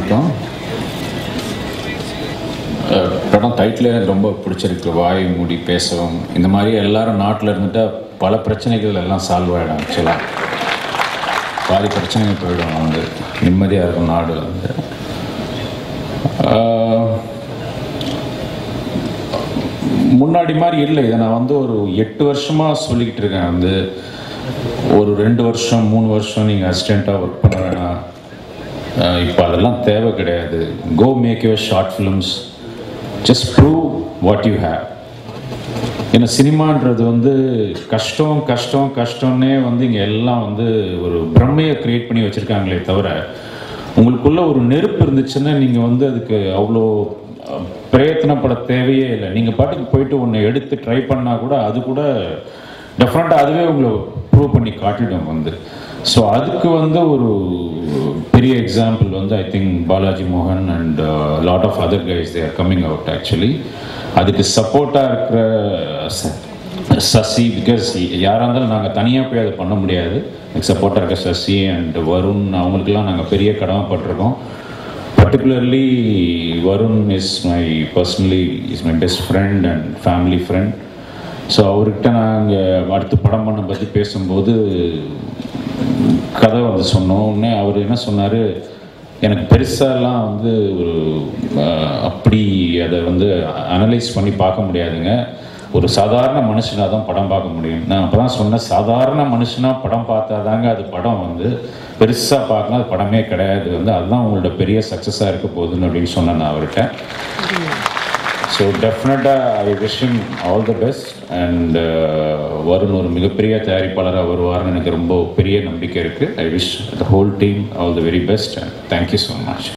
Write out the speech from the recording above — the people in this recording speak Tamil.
வணக்கம். படம் டைட்டிலே ரொம்ப பிடிச்சிருக்கு, வாய் மூடி பேசவும். இந்த மாதிரி எல்லாரும் நாட்டில் இருந்துட்டால் பல பிரச்சனைகள் எல்லாம் சால்வ் ஆகிடும். ஆக்சுவலாக பாதி பிரச்சனைகள் போயிடும், வந்து நிம்மதியாக இருக்கும் நாடு. வந்து முன்னாடி மாதிரி இல்லை. இதை நான் வந்து ஒரு 8 வருஷமாக சொல்லிக்கிட்டு இருக்கேன். வந்து ஒரு 2 வருஷம் 3 வருஷம் நீங்கள் அசிஸ்டண்ட்டாக ஒர்க் பண்ண வேணாம், இப்போ அதெல்லாம் தேவை கிடையாது. Go make your short films, just prove what you have. ஏன்னா சினிமான்றது வந்து கஷ்டம் கஷ்டம் கஷ்டம்னே வந்து இங்கே எல்லாம் வந்து ஒரு பிரம்மையை க்ரியேட் பண்ணி வச்சுருக்காங்களே தவிர, உங்களுக்குள்ள ஒரு நெருப்பு இருந்துச்சுன்னா நீங்கள் வந்து அதுக்கு அவ்வளோ பிரயத்தனப்பட தேவையே இல்லை. நீங்கள் பாட்டுக்கு போயிட்டு ஒன்று எடுத்து ட்ரை பண்ணால் கூட அது கூட டெஃபினட்டாக அதுவே உங்களை ப்ரூவ் பண்ணி காட்டிடும். வந்து ஸோ அதுக்கு வந்து ஒரு பெரிய எக்ஸாம்பிள் வந்து ஐ திங்க் பாலாஜி மோகன் and lot of other guys they are coming out. Actually அதுக்கு சப்போர்ட்டாக இருக்கிற சசி, பிகாஸ் யாராக இருந்தாலும் நாங்கள் தனியாக போய் அதை பண்ண முடியாது. எனக்கு சப்போர்ட்டாக இருக்க சசி அண்ட் வருண், அவங்களுக்கெல்லாம் நாங்கள் பெரிய கடமைப்பட்டிருக்கோம். Particularly Varun is my best friend and family friend. So அவர்கிட்ட நாங்கள் அடுத்து படம் பண்ண பற்றி பேசும்போது கதை வந்து சொன்னோன்னே அவர் என்ன சொன்னார், எனக்கு பெருசாலாம் வந்து ஒரு அப்படி அதை வந்து அனலைஸ் பண்ணி பார்க்க முடியாதுங்க, ஒரு சாதாரண மனுஷனாக தான் படம் பார்க்க முடியும். நான் அப்போ தான் சொன்னேன், சாதாரண மனுஷனாக படம் பார்த்தா தாங்க அது படம் வந்து பெருசாக பார்க்கலாம், அது படமே கிடையாது, வந்து அதுதான் உங்களோட பெரிய சக்ஸஸாக இருக்க போகுதுன்னு அப்படின்னு சொன்னேன் நான் அவர்கிட்ட. ஸோ டெஃபினட்டாக I wish him all the best. And Varun ஒரு மிகப்பெரிய தயாரிப்பாளராக வருவார்னு எனக்கு ரொம்ப பெரிய நம்பிக்கை இருக்குது. I wish the whole team all the very best and thank you so much.